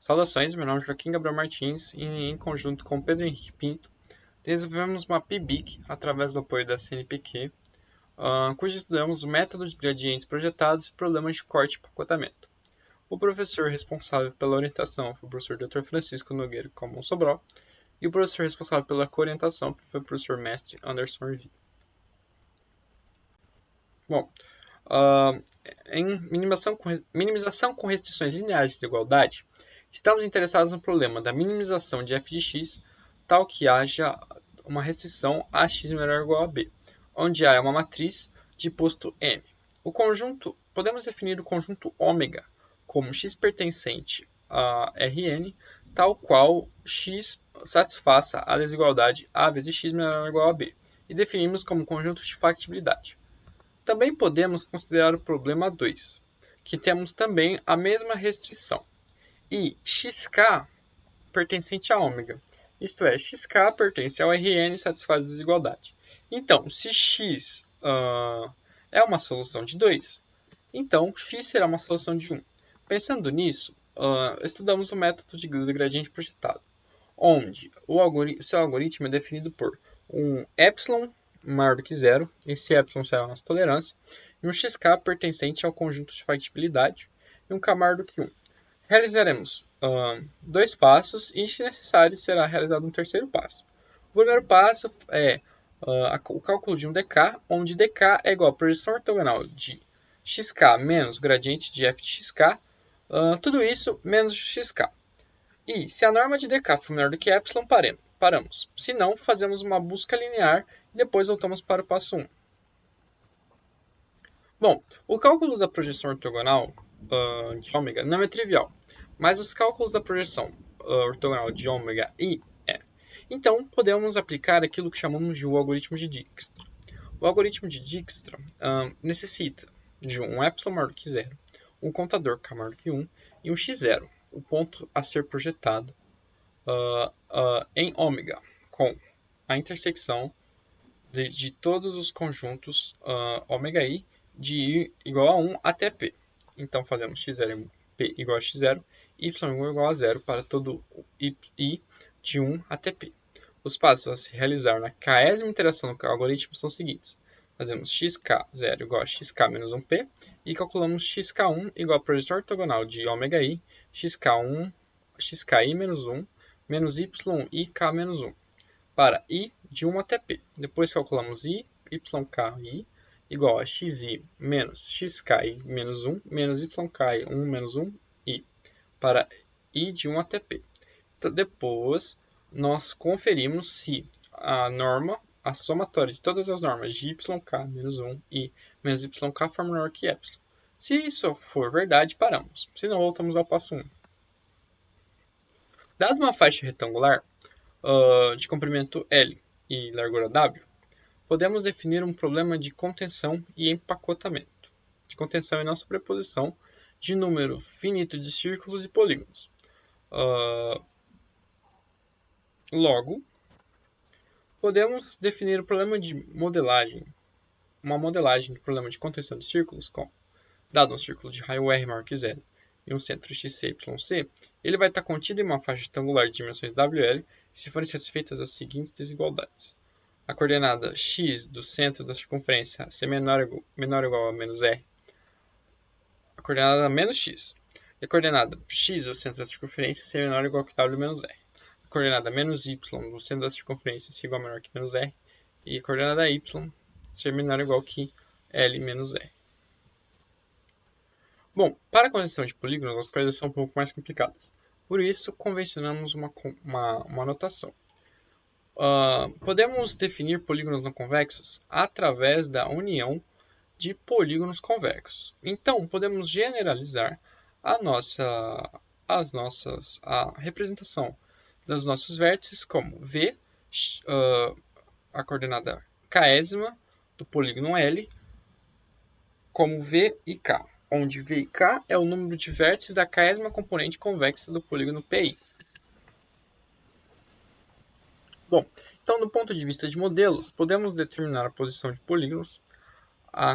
Saudações, meu nome é Joaquim Gabriel Martins e, em conjunto com Pedro Henrique Pinto, desenvolvemos uma PBIC através do apoio da CNPq, cujo estudamos o método de gradientes projetados e problemas de corte e pacotamento. O professor responsável pela orientação foi o professor Dr. Francisco Nogueira Calmon Sobral e o professor responsável pela coorientação foi o professor mestre Anderson Ervi. Bom, em minimização com restrições lineares de desigualdade, estamos interessados no problema da minimização de f de x, tal que haja uma restrição a x menor ou igual a b, onde A é uma matriz de posto M. Podemos definir o conjunto ômega como x pertencente a Rn, tal qual x satisfaça a desigualdade A vezes x menor ou igual a b, e definimos como conjunto de factibilidade. Também podemos considerar o problema 2, que temos também a mesma restrição, e xk pertencente a ômega, isto é, xk pertence ao Rn e satisfaz a desigualdade. Então, se x é uma solução de 2, então x será uma solução de 1. Pensando nisso, estudamos o método de gradiente projetado, onde seu algoritmo é definido por um epsilon maior do que zero, esse epsilon será a nossa tolerância, e um xk pertencente ao conjunto de factibilidade, e um k maior do que 1. Realizaremos dois passos e, se necessário, será realizado um terceiro passo. O primeiro passo é o cálculo de um dk, onde dk é igual a projeção ortogonal de xk menos o gradiente de f de xk, tudo isso menos xk. E se a norma de dk for menor do que epsilon, paramos. Se não, fazemos uma busca linear e depois voltamos para o passo 1. Bom, o cálculo da projeção ortogonal de ômega não é trivial, mas os cálculos da projeção ortogonal de ômega e é. Então, podemos aplicar aquilo que chamamos de algoritmo de Dijkstra. O algoritmo de Dijkstra necessita de um epsilon maior do que zero, um contador k maior do que 1 e um x0, o ponto a ser projetado em ômega, com a intersecção de todos os conjuntos ômega i de i igual a 1 até p. Então, fazemos x0 p igual a x0, y igual a 0 para todo i de 1 até p. Os passos a se realizar na késima iteração do algoritmo são os seguintes. Fazemos xk0 igual a xk menos 1p e calculamos xk1 igual a projeção ortogonal de ômega i, xki menos 1 menos yi k menos 1 para i de 1 até p. Depois calculamos yki igual a xi menos xki menos 1 menos yki 1 menos 1 i para i de 1 até p. Então, depois nós conferimos se a somatória de todas as normas de yk menos 1 i menos yk for menor que epsilon. Se isso for verdade, paramos. Se não, voltamos ao passo 1. Dada uma faixa retangular de comprimento L e largura W, podemos definir um problema de contenção e empacotamento, de contenção e não sobreposição de número finito de círculos e polígonos. Logo, podemos definir o problema de modelagem, uma modelagem de problema de contenção de círculos com, dado um círculo de raio R maior que zero e um centro XCYC, ele vai estar contido em uma faixa retangular de dimensões WL se forem satisfeitas as seguintes desigualdades. A coordenada x do centro da circunferência ser menor ou igual a menos r, a coordenada menos x, e a coordenada x do centro da circunferência ser menor ou igual a w menos r, a coordenada menos y do centro da circunferência ser igual a menor que menos r, e a coordenada y ser menor ou igual que l menos r. Bom, para a conexão de polígonos, as coisas são um pouco mais complicadas. Por isso, convencionamos uma notação. Podemos definir polígonos não convexos através da união de polígonos convexos. Então, podemos generalizar a representação dos nossos vértices como V, a coordenada késima do polígono L, como V e K, onde V e K é o número de vértices da késima componente convexa do polígono PI. Bom, então, do ponto de vista de modelos, podemos determinar a posição de polígonos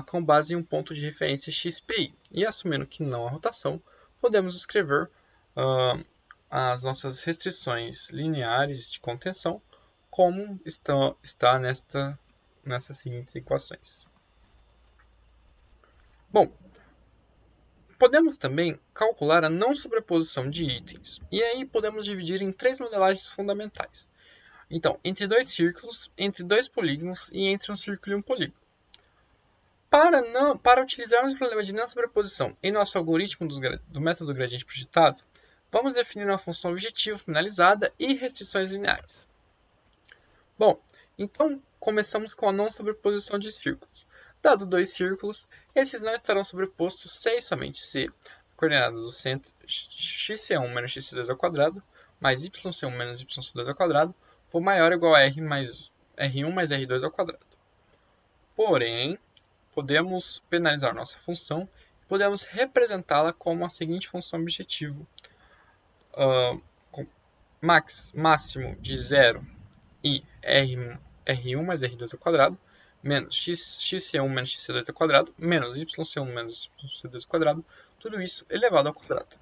com base em um ponto de referência XPI. E assumindo que não há rotação, podemos escrever as nossas restrições lineares de contenção, como está nessas seguintes equações. Bom, podemos também calcular a não sobreposição de itens, e aí podemos dividir em 3 modelagens fundamentais. Então, entre 2 círculos, entre 2 polígonos e entre um círculo e um polígono. Para utilizarmos o problema de não sobreposição em nosso algoritmo do método gradiente projetado, vamos definir uma função objetiva finalizada e restrições lineares. Bom, então começamos com a não sobreposição de círculos. Dado 2 círculos, esses não estarão sobrepostos se e somente se a coordenada do centro xc1 menos xc2 ao quadrado mais y1 menos y2 ao quadrado for maior ou igual a r1 mais r2 ao quadrado. Porém, podemos penalizar nossa função e podemos representá-la como a seguinte função objetivo. Máximo de 0 e r1 mais r2 ao quadrado menos xc1 menos xc2 ao quadrado menos y1 menos y2 ao quadrado, tudo isso elevado ao quadrado.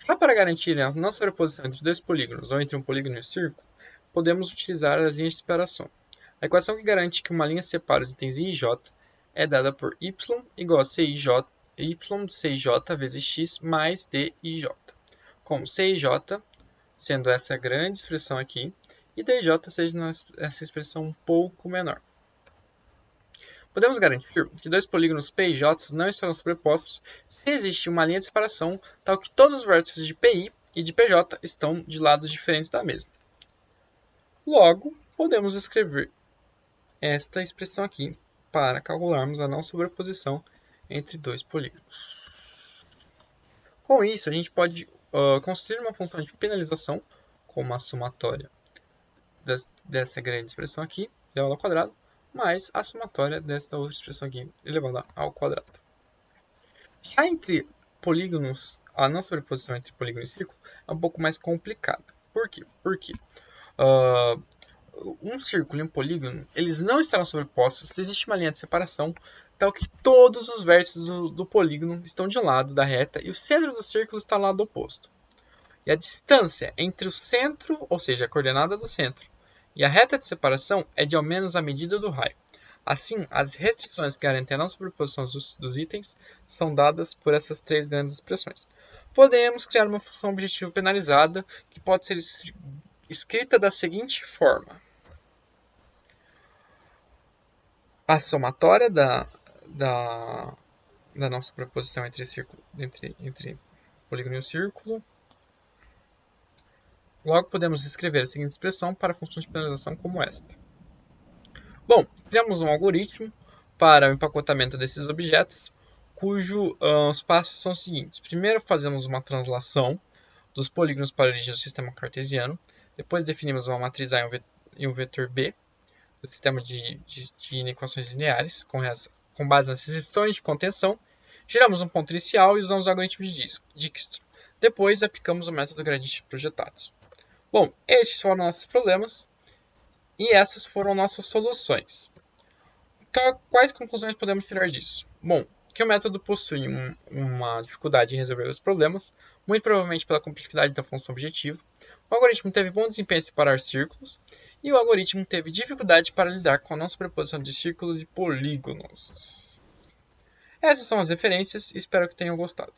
Já para garantir a não sobreposição entre dois polígonos ou entre um polígono e um círculo, podemos utilizar as linhas de separação. A equação que garante que uma linha separa os itens I e J é dada por y igual a y de CIJ vezes x mais DIJ, como CIJ sendo essa grande expressão aqui, e DJ seja essa expressão um pouco menor. Podemos garantir que dois polígonos P e J não estarão sobrepostos se existe uma linha de separação tal que todos os vértices de PI e de PJ estão de lados diferentes da mesma. Logo, podemos escrever esta expressão aqui para calcularmos a não sobreposição entre dois polígonos. Com isso, a gente pode construir uma função de penalização com uma somatória dessa grande expressão aqui, elevada ao quadrado, mais a somatória desta outra expressão aqui, elevada ao quadrado. Já entre polígonos, a não sobreposição entre polígono e círculo é um pouco mais complicada. Por quê? Porque um círculo e um polígono, eles não estarão sobrepostos se existe uma linha de separação tal que todos os vértices do polígono estão de um lado da reta e o centro do círculo está ao lado oposto. E a distância entre o centro, ou seja, a coordenada do centro, e a reta de separação é de ao menos a medida do raio. Assim, as restrições que garantem a não sobreposição dos itens são dadas por essas três grandes expressões. Podemos criar uma função objetiva penalizada que pode ser escrita da seguinte forma. A somatória da não sobreposição entre polígono e o círculo. Logo, podemos escrever a seguinte expressão para a função de penalização como esta. Bom, criamos um algoritmo para o empacotamento desses objetos, cujos passos são os seguintes. Primeiro, fazemos uma translação dos polígonos para a origem do sistema cartesiano. Depois, definimos uma matriz A e um vetor B do sistema de inequações lineares, com base nas restrições de contenção. Geramos um ponto inicial e usamos o algoritmo de Dijkstra. Depois, aplicamos o método gradiente projetados. Bom, estes foram nossos problemas e essas foram nossas soluções. Quais conclusões podemos tirar disso? Bom, que o método possui uma dificuldade em resolver os problemas, muito provavelmente pela complexidade da função objetiva. O algoritmo teve bom desempenho em separar círculos e o algoritmo teve dificuldade para lidar com a não sobreposição de círculos e polígonos. Essas são as referências e espero que tenham gostado.